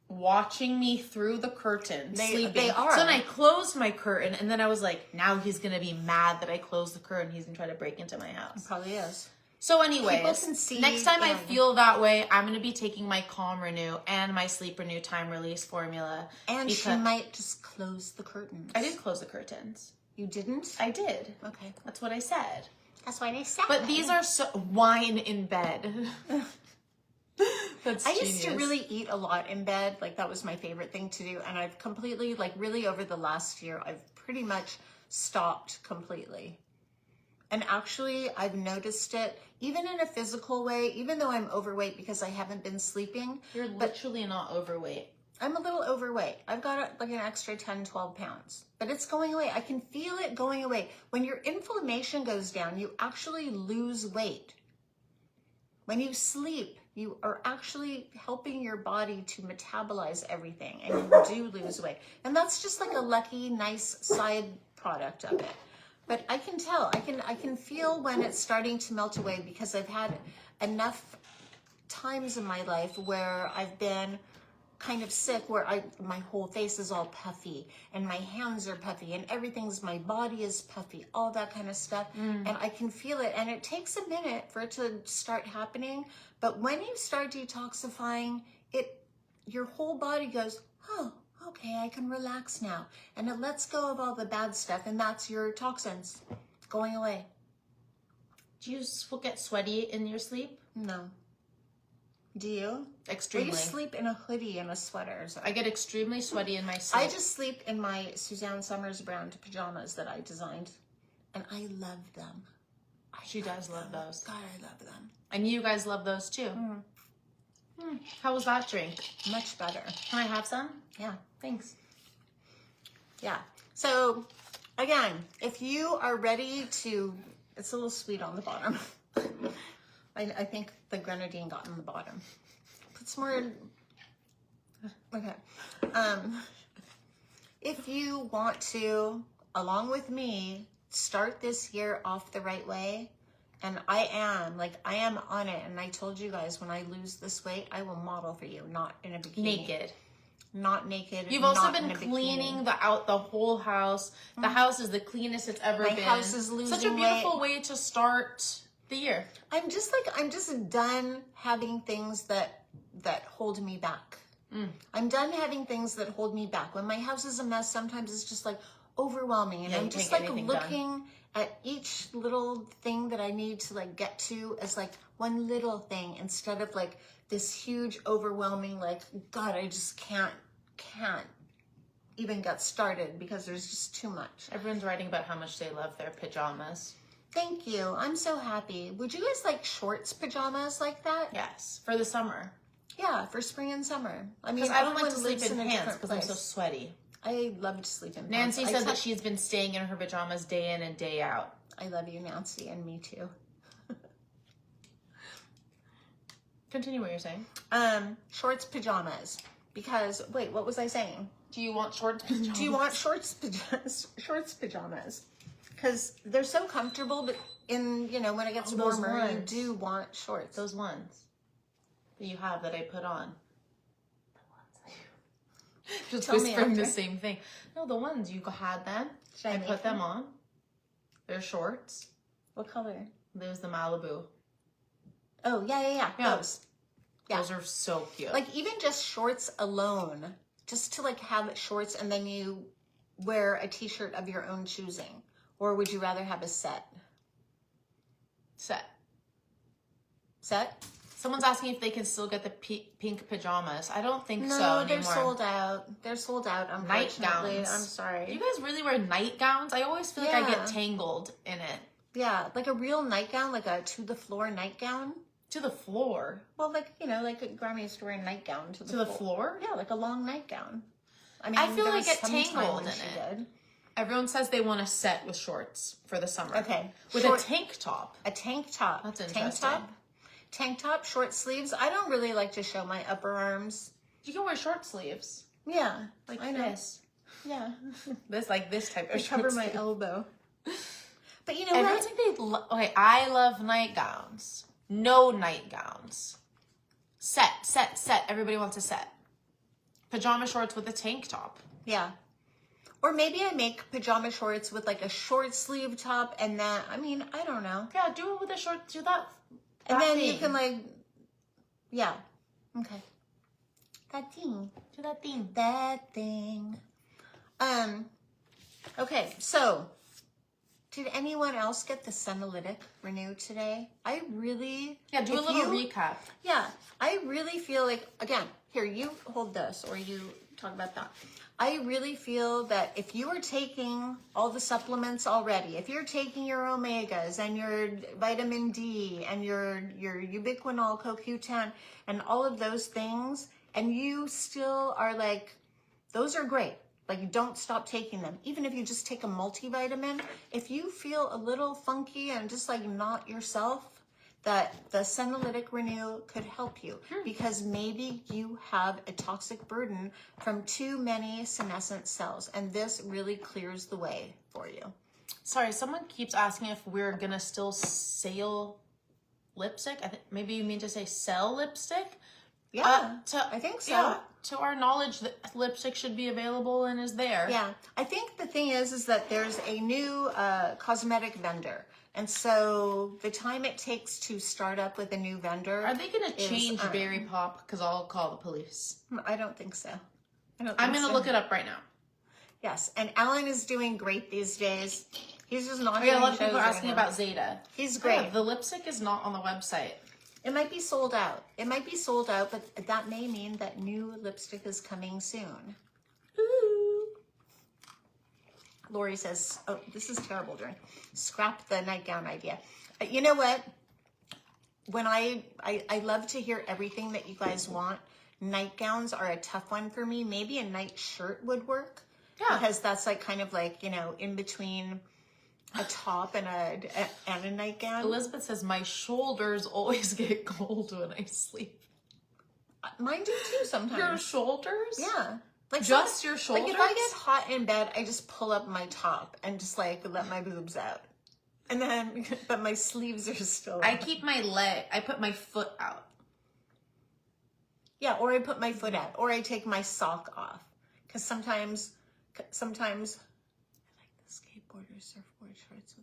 watching me through the curtain sleeping. They are. So then I closed my curtain and then I was like, now he's gonna be mad that I closed the curtain. He's gonna try to break into my house. Probably is. So People anyways, can see next time I in. feel that way, I'm going to be taking my Calm Renew and my Sleep Renew time release formula. And she because might just close the curtains. I did close the curtains. You didn't? I did. Okay. That's what I said. That's why they said. But these are so wine in bed. That's I used to genius. really eat a lot in bed. Like that was my favorite thing to do. And I've completely, like really over the last year, I've pretty much stopped completely. And actually, I've noticed it even in a physical way, even though I'm overweight because I haven't been sleeping. You're literally not overweight. I'm a little overweight. I've got like an extra 10, 12 pounds, but it's going away. I can feel it going away. When your inflammation goes down, you actually lose weight. When you sleep, you are actually helping your body to metabolize everything and you do lose weight. And that's just like a lucky, nice side product of it. But I can tell, I can feel when it's starting to melt away because I've had enough times in my life where I've been kind of sick, where my whole face is all puffy and my hands are puffy and my body is puffy, all that kind of stuff. And I can feel it. And it takes a minute for it to start happening. But when you start detoxifying, your whole body goes, oh, okay, I can relax now. And it lets go of all the bad stuff. And that's your toxins going away. Do you get sweaty in your sleep? No. Do you? Extremely. Or you sleep in a hoodie and a sweater or something? I get extremely sweaty in my sleep. I just sleep in my Suzanne Summers brand pajamas that I designed. And I love them. She does love those. God, I love them. And you guys love those too. How was that drink? Much better. Can I have some? Yeah. Thanks. Yeah. So, again, if you are ready to, it's a little sweet on the bottom. I think the grenadine got in the bottom. Put some more. Okay. If you want to, along with me, start this year off the right way, and I am on it. And I told you guys, when I lose this weight, I will model for you, not in a bikini. Naked. Not naked. You've also not been in a bikini. cleaning the whole house. The house is the cleanest it's ever been. My house is losing Such a beautiful weight. way to start the year. I'm just done having things that hold me back. I'm done having things that hold me back. When my house is a mess, sometimes it's just like overwhelming, and Yeah, I'm you just can't like get anything looking at each little thing that I need to like get to as like one little thing instead of like this huge overwhelming like, God, I just can't even get started because there's just too much. Everyone's writing about how much they love their pajamas. Thank you. I'm so happy. Would you guys like shorts pajamas like that? Yes, for the summer. Yeah, for spring and summer. I mean, Because I don't like to everyone sleep lives in a pants different because I'm so place. sweaty. I love to sleep in pants. Nancy said that she's been staying in her pajamas day in and day out. I love you, Nancy, and me too. Continue what you're saying. Shorts pajamas. Because wait, what was I saying? Do you want shorts pajamas? Do you want shorts pajamas? Because they're so comfortable, but when it gets those warmer, you ones. do want shorts. Those ones that you have that I put on. Just Tell me whispering the after. same thing. No, the ones you had them. Should I I make put them them? on. They're shorts. What color? There's the Malibu. Oh, yeah. Yeah. Those. Yeah. Those are so cute. Like even just shorts alone, just to like have shorts and then you wear a t-shirt of your own choosing. Or would you rather have a set? Set. Set? Someone's asking if they can still get the pink pajamas. I don't think so No, anymore. they're sold out. They're sold out, unfortunately. Nightgowns. I'm sorry. Do you guys really wear nightgowns? I always feel like I Yeah. get tangled in it. Yeah, like a real nightgown, like a to-the-floor nightgown. To the floor. Well, like, you know, like a Grammy used to wear a nightgown to the To the floor? Yeah, like a long nightgown. I mean, I feel there like was get some time tangled when in she it. did. Everyone says they want a set with shorts for the summer. Okay. With Short- a tank top. A tank top. That's Tank interesting. top. Tank top, short sleeves. I don't really like to show my upper arms. You can wear short sleeves. Yeah, Like I know. this. Yeah, This type I of cover short my sleeve. elbow. But you know Everyone's what? like okay, I love nightgowns. No nightgowns. Set. Everybody wants a set. Pajama shorts with a tank top. Yeah. Or maybe I make pajama shorts with like a short sleeve top and then, I mean, I don't know. Yeah, do it with a short. Do that. And then you thing. can like, yeah. Okay. That thing. Do that thing. That thing. Okay, so did anyone else get the Senolytic Renew today? I really Yeah, do a if little you- recap. Yeah, I really feel like, again, here, you hold this or you talk about that. I really feel that if you are taking all the supplements already, if you're taking your omegas and your vitamin D and your ubiquinol, CoQ10 and all of those things, and you still are like, those are great. Like, don't stop taking them. Even if you just take a multivitamin, if you feel a little funky and just like not yourself, that the Senolytic Renew could help you because maybe you have a toxic burden from too many senescent cells, and this really clears the way for you. Sorry, someone keeps asking if we're gonna still sell lipstick. I think maybe you mean to say sell lipstick. Yeah, I think so. Yeah, to our knowledge, the lipstick should be available and is there. Yeah, I think the thing is that there's a new cosmetic vendor. And so the time it takes to start up with a new vendor. Are they gonna is, change Berry Pop? Because I'll call the police. I don't think so. I'm gonna look it up right now. Yes, and Alan is doing great these days. He's just not. Oh, yeah, a doing lot of people shows are asking anymore. about Zeta. He's great. Yeah, the lipstick is not on the website. It might be sold out. It might be sold out, but that may mean that new lipstick is coming soon. Ooh. Lori says, oh, this is terrible, Jordan. Scrap the nightgown idea. You know what? When I love to hear everything that you guys want. Nightgowns are a tough one for me. Maybe a night shirt would work. Yeah. Because that's like kind of like, you know, in between a top and a nightgown. Elizabeth says, my shoulders always get cold when I sleep. Mine do too sometimes. Your shoulders? Yeah. Like Just your Like if I shoulders? get hot in bed, I just pull up my top and just like let my boobs out. And then, but my sleeves are still I on. keep my leg, I put my foot out. Yeah, or I put my foot out, or I take my sock off. Because sometimes I like the skateboarder surfboard shorts.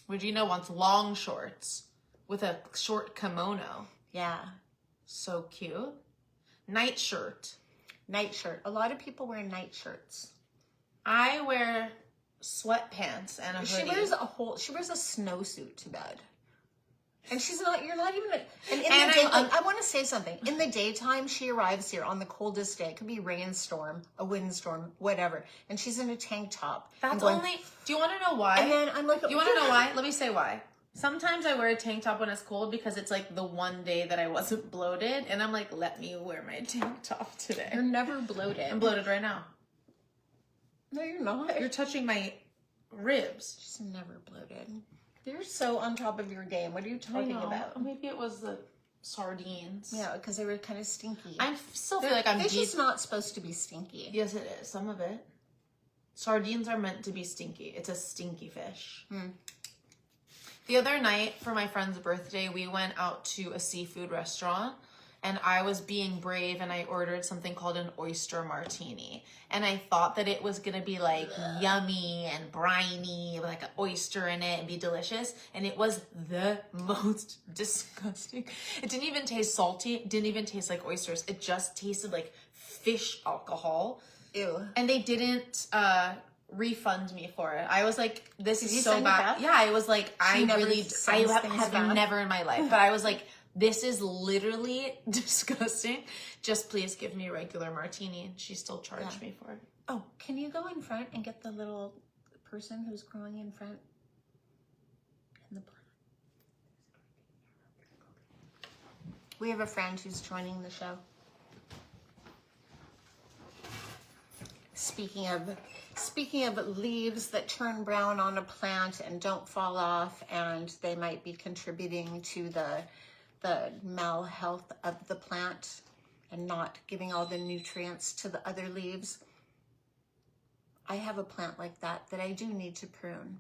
Regina wants long shorts with a short kimono. Yeah, So cute. Night shirt. night shirt. A lot of people wear night shirts. I wear sweatpants and a hoodie. She wears a snowsuit to bed. And you're not even, and And I want to say something. In the daytime, she arrives here on the coldest day. It could be rainstorm, a windstorm, whatever. And she's in a tank top. That's and going, only, do you want to know why? And then I'm like, You want to know why? Let me say why. Sometimes I wear a tank top when it's cold because it's like the one day that I wasn't bloated. And I'm like, let me wear my tank top today. You're never bloated. I'm bloated right now. No, you're not. You're touching my ribs. She's never bloated. You're so on top of your game. What are you I talking know. about? Maybe it was the sardines. Yeah, because they were kind of stinky. I still feel like I'm Fish deep. is not supposed to be stinky. Yes, it is. Some of it. Sardines are meant to be stinky. It's a stinky fish. The other night for my friend's birthday, we went out to a seafood restaurant and I was being brave and I ordered something called an oyster martini. And I thought that it was gonna be like yummy and briny, with like an oyster in it and be delicious. And it was the most disgusting. It didn't even taste salty. It didn't even taste like oysters. It just tasted like fish alcohol. Ew. And they didn't refund me for it. I was like, this is you so send it bad. back? Yeah, I was like, I never really, I sends things have back? never in my life. But I was like, this is literally disgusting. Just please give me a regular martini. And she still charged me for it. Oh, can you go in front and get the little person who's growing in front? In the plant. We have a friend who's joining the show. Speaking of leaves that turn brown on a plant and don't fall off, and they might be contributing to the malhealth of the plant and not giving all the nutrients to the other leaves. I have a plant like that I do need to prune.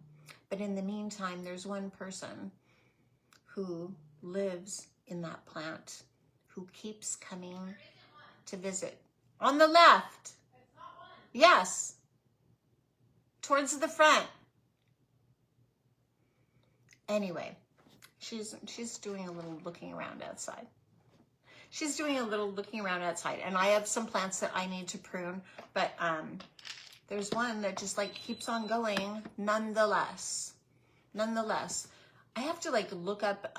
But in the meantime, there's one person who lives in that plant who keeps coming to visit. On the left. Yes. Towards the front. Anyway, she's doing a little looking around outside. She's doing a little looking around outside, and I have some plants that I need to prune, but there's one that just like keeps on going nonetheless. I have to like look up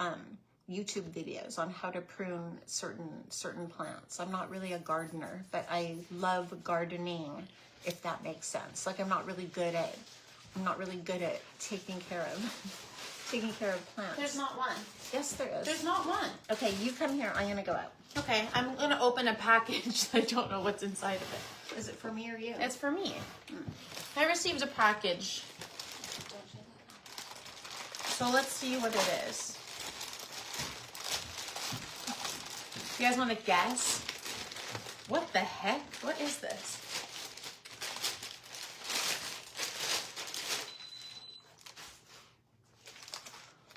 YouTube videos on how to prune certain plants. I'm not really a gardener, but I love gardening, if that makes sense. Like I'm not really good at taking care of plants. There's not one. Yes, there is. There's not one. Okay, you come here. I'm gonna go out. Okay, I'm gonna open a package. I don't know what's inside of it. Is it for me or you? It's for me. I received a package. So let's see what it is. You guys want to guess? What the heck? What is this?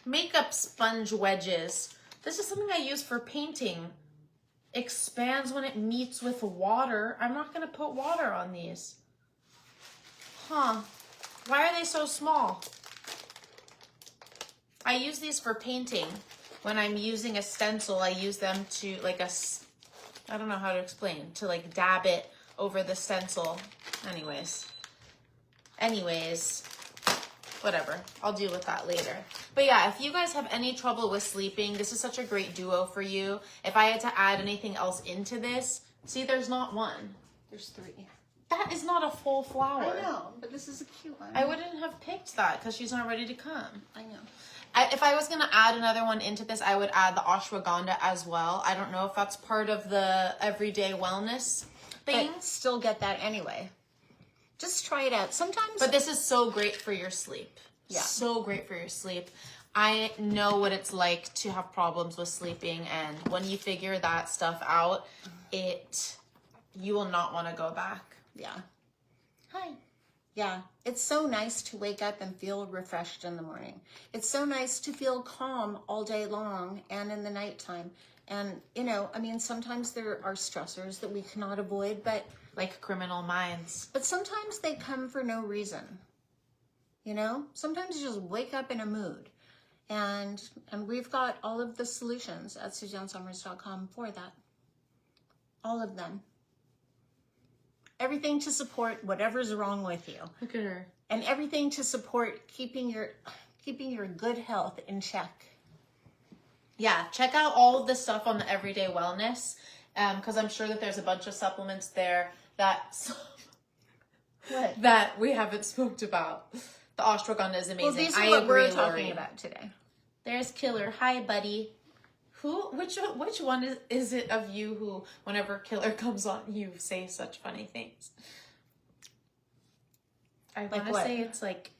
Makeup sponge wedges. This is something I use for painting. Expands when it meets with water. I'm not going to put water on these. Huh. Why are they so small? I use these for painting. When I'm using a stencil, I use them to like I don't know how to explain, to like dab it over the stencil. Anyways, whatever. I'll deal with that later. But yeah, if you guys have any trouble with sleeping, this is such a great duo for you. If I had to add anything else into this, see, there's not one. There's 3. That is not a full flower. I know, but this is a cute one. I wouldn't have picked that because she's not ready to come. I know. If I was going to add another one into this, I would add the ashwagandha as well. I don't know if that's part of the everyday wellness thing. But still get that anyway. Just try it out. Sometimes. But this is so great for your sleep. Yeah. So great for your sleep. I know what it's like to have problems with sleeping, and when you figure that stuff out, you will not want to go back. Yeah. Hi. Yeah. It's so nice to wake up and feel refreshed in the morning. It's so nice to feel calm all day long and in the nighttime. And, I mean, sometimes there are stressors that we cannot avoid, but Like Criminal Minds. sometimes they come for no reason. Sometimes you just wake up in a mood. And we've got all of the solutions at SuzanneSummers.com for that. All of them. Everything to support whatever's wrong with you. Look at her. And everything to support keeping your good health in check. Yeah, check out all of this stuff on the Everyday Wellness, because I'm sure that there's a bunch of supplements there that What? that we haven't spoke about. The ashwagandha is amazing. Well, these are I what agree, we're talking Lori. about today. There's Killer. Hi, buddy. Which one is it of you who, whenever Killer comes on, you say such funny things? I want to what? say it's like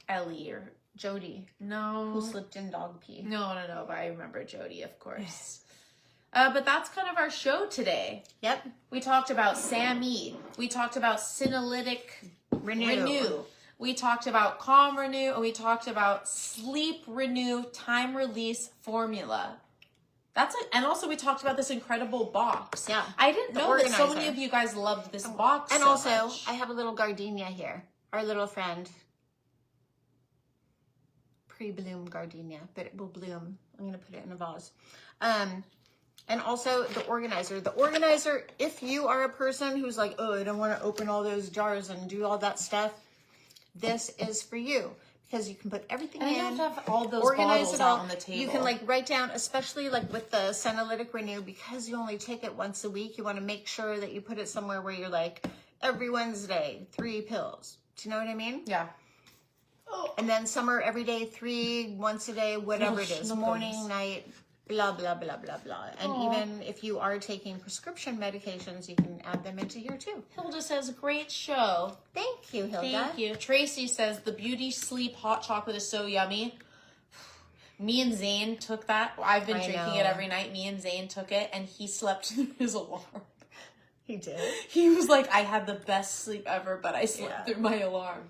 Ellie or Jody, no. who slipped in dog pee. No, but I remember Jody, of course. But that's kind of our show today. Yep. We talked about SAMe. We talked about Senolytic Renew. We talked about Calm Renew, and we talked about Sleep Renew Time Release Formula. That's it. And also we talked about this incredible box. Yeah. I didn't know that so many organizer. of you guys loved this box. And so also, much. I have a little gardenia here. Our little friend. Pre-bloom gardenia, but it will bloom. I'm going to put it in a vase. And also the organizer. The organizer, if you are a person who's like, oh, I don't want to open all those jars and do all that stuff, this is for you. Because you can put everything and in. you don't have all those organize bottles it all out on the table. You can like write down, especially like with the Senolytic Renew, because you only take it once a week, you want to make sure that you put it somewhere where you're like, every Wednesday, 3 pills. Do you know what I mean? Yeah. And then some are every day, 3, once a day, whatever it is. No Morning, goodness. night, blah, blah, blah, blah, blah. And even if you are taking prescription medications, you can add them into here too. Hilda says, great show. Thank you, Hilda. Thank you. Tracy says, the Beauty Sleep hot chocolate is so yummy. Me and Zane took that. I've been drinking know. it every night. Me and Zane took it, and he slept through his alarm. He did. He was like, I had the best sleep ever, but I slept Yeah. through my alarm.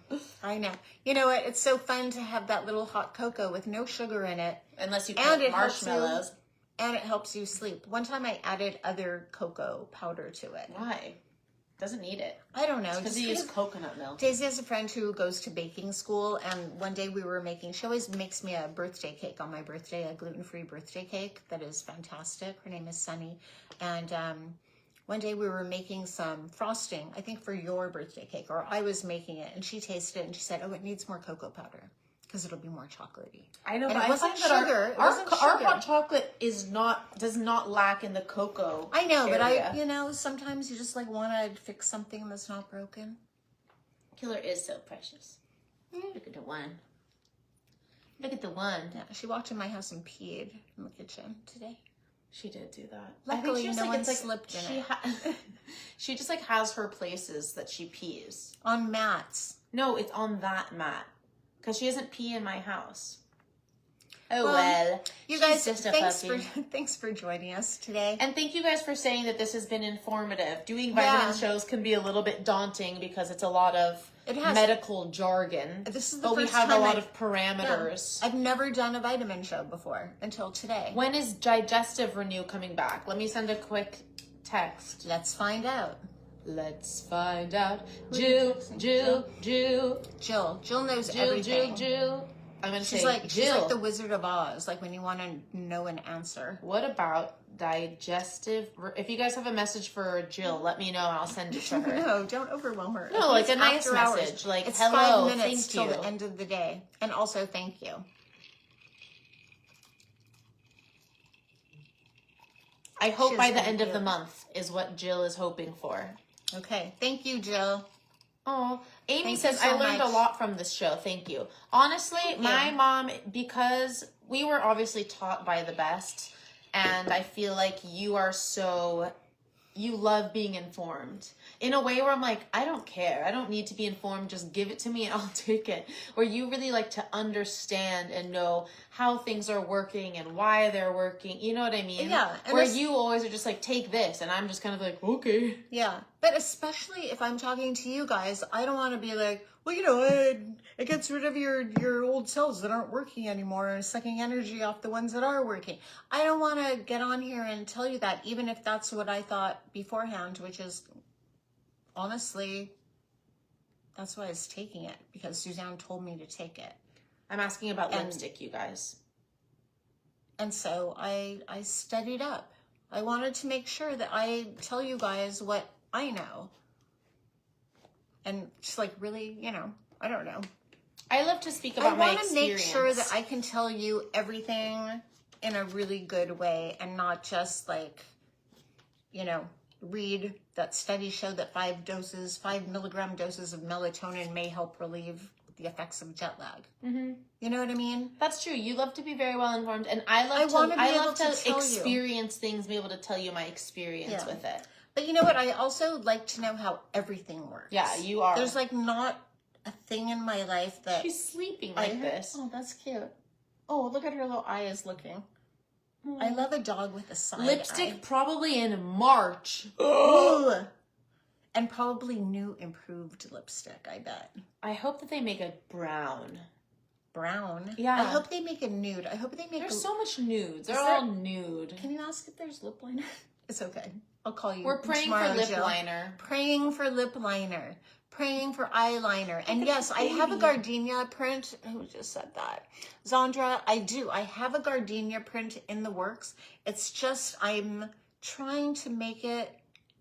I know. You know what? It's so fun to have that little hot cocoa with no sugar in it. Unless you And put it helps you- marshmallows. And it helps you sleep. One time I added other cocoa powder to it. Why? Doesn't need it. I don't know. Because just he used because- coconut milk. Daisy has a friend who goes to baking school, and one day we were making, she always makes me a birthday cake on my birthday, a gluten-free birthday cake that is fantastic. Her name is Sunny. And one day we were making some frosting, I think for your birthday cake, or I was making it, and she tasted it and she said, oh, it needs more cocoa powder because it'll be more chocolatey. I know, And but it I wasn't find that sugar. It our wasn't our sugar. hot chocolate does not lack in the cocoa. I know, but area. you know, sometimes you just like want to fix something that's not broken. Killer is so precious. Look at the one. Look at the one. Yeah, she walked in my house and peed in the kitchen today. She did do that. Luckily, no one it's slipped in she it. she just like has her places that she pees. On mats. No, it's on that mat because she doesn't pee in my house. Oh Well, well. You She's guys, just a thanks puppy. thanks for joining us today. And thank you guys for saying that this has been informative. Doing vitamin Yeah. shows can be a little bit daunting because it's a lot of It has- medical jargon. This is the but we first have a time lot I- of parameters. I've never done a vitamin show before until today. When is Digestive Renew coming back? Let me send a quick text. Let's find out. Let's find out. Jill, Jill, Jill, Jill knows Jill, everything. Jill. I'm gonna She's say like Jill. the Wizard of Oz. Like when you want to know an answer. What about digestive? If you guys have a message for Jill, let me know and I'll send it to her. No, don't overwhelm her. No, like It's a nice after hours. message, like, it's hello, 5 minutes thank till you. the end of the day, and also thank you. I hope She's by the gonna end of do the it. month is what Jill is hoping for. Okay, thank you, Jill. Oh, Amy Thank says, you so I learned much. a lot from this show. Thank you. Honestly, my you. mom, because we were obviously taught by the best, and I feel like you are so, you love being informed. In a way where I'm like, I don't care. I don't need to be informed. Just give it to me and I'll take it. Where you really like to understand and know how things are working and why they're working. You know what I mean? Yeah, and Where this- you always are just like, take this. And I'm just kind of like, okay. Yeah, but especially if I'm talking to you guys, I don't want to be like, well, you know, it gets rid of your old cells that aren't working anymore and sucking energy off the ones that are working. I don't want to get on here and tell you that, even if that's what I thought beforehand, which is honestly, that's why I was taking it, because Suzanne told me to take it. I'm asking about And- lipstick, you guys. And so I studied up. I wanted to make sure that I tell you guys what I know. And just like really, you know, I don't know. I love to speak I about my want to make experience. sure that I can tell you everything in a really good way and not just like, you know, read that studies show that 5 milligram doses of melatonin may help relieve the effects of jet lag. Mm-hmm. You know what I mean? That's true. You love to be very well informed, and I love wanna to. be I able love to to tell you. experience things, be able to tell you my experience Yeah. with it. But you know what? I also like to know how everything works. Yeah, you are. There's like not a thing in my life that She's sleeping like this. Oh, that's cute. Oh, look at her little eye is looking. I love a dog with a side Lipstick eye. probably in March. Ooh. And probably new improved lipstick, I bet. I hope that they make a brown. brown. Yeah. I hope they make a nude. I hope they make There's so much nudes. They're there- all nude. Can you ask if there's lip liner? It's okay. I'll call you We're praying tomorrow, for lip Jill. liner. Praying for lip liner. Praying for eyeliner. And yes, I have a gardenia print. Who just said that? Zandra, I do. I have a gardenia print in the works. It's just I'm trying to make it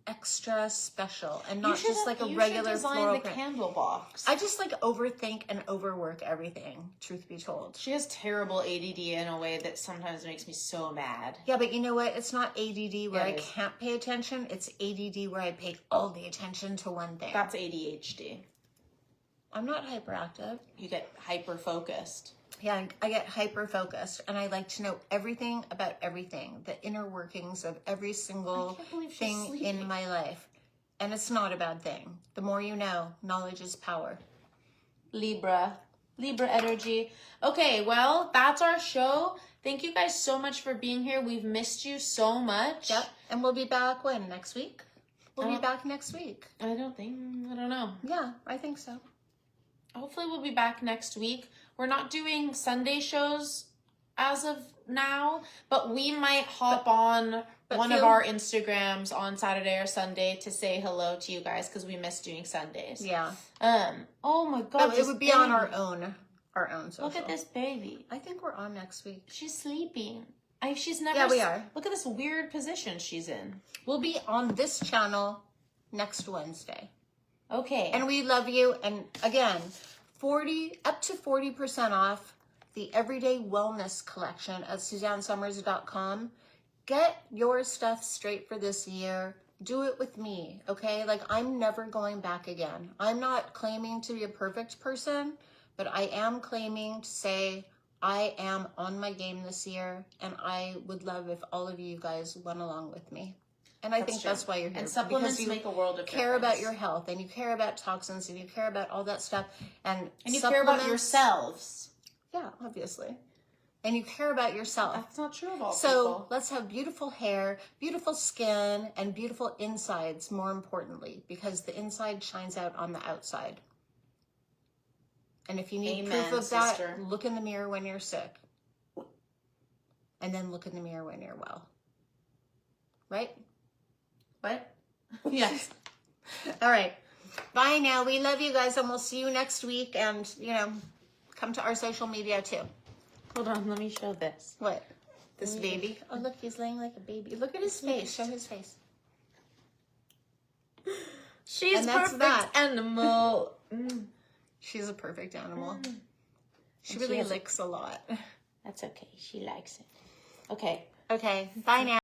extra special and not just like a regular design floral the print. candle box. I just like overthink and overwork everything, truth be told. She has terrible ADD in a way that sometimes makes me so mad. Yeah, but you know what? It's not ADD where Yeah, I it is. can't pay attention. It's ADD where I pay all the attention to one thing. That's ADHD. I'm not hyperactive. You get hyper focused. Yeah, I get hyper focused and I like to know everything about everything, the inner workings of every single can't believe she's thing in sleeping. my life. And it's not a bad thing. The more you know, knowledge is power. Libra energy. Okay, well, that's our show. Thank you guys so much for being here. We've missed you so much. Yep. And we'll be back when? Next week? We'll be Uh, back next week. I don't know. Yeah, I think so. Hopefully we'll be back next week. We're not doing Sunday shows as of now, but we might hop on one of feel- our Instagrams on Saturday or Sunday to say hello to you guys because we miss doing Sundays. Yeah. Oh my god. But it this would be on baby. our own social. Look at this baby. I think we're on next week. She's sleeping. She's never. Yeah, we are. Look at this weird position she's in. We'll be on this channel next Wednesday. Okay. And we love you. And again, up to 40% off the Everyday Wellness Collection at SuzanneSummers.com. Get your stuff straight for this year. Do it with me, okay? Like, I'm never going back again. I'm not claiming to be a perfect person, but I am claiming to say I am on my game this year, and I would love if all of you guys went along with me. And I think true. that's why you're here. And supplements because you make a world of care difference. about your health, and you care about toxins, and you care about all that stuff. And you care about supplements- yourselves. Yeah, obviously. And you care about yourself. That's not true of all So people. let's have beautiful hair, beautiful skin, and beautiful insides, more importantly, because the inside shines out on the outside. And if you need Amen, proof of that, sister. look in the mirror when you're sick. And then look in the mirror when you're well. Right? What? Yes. All right. Bye now. We love you guys, and we'll see you next week. And, come to our social media too. Hold on, let me show this. What? This baby? Oh, look, he's laying like a baby. Look at his face. Show his face. She's And that's perfect that. animal. She's a perfect animal. She And she really has a- licks a lot. That's okay. She likes it. Okay. Okay. Bye now.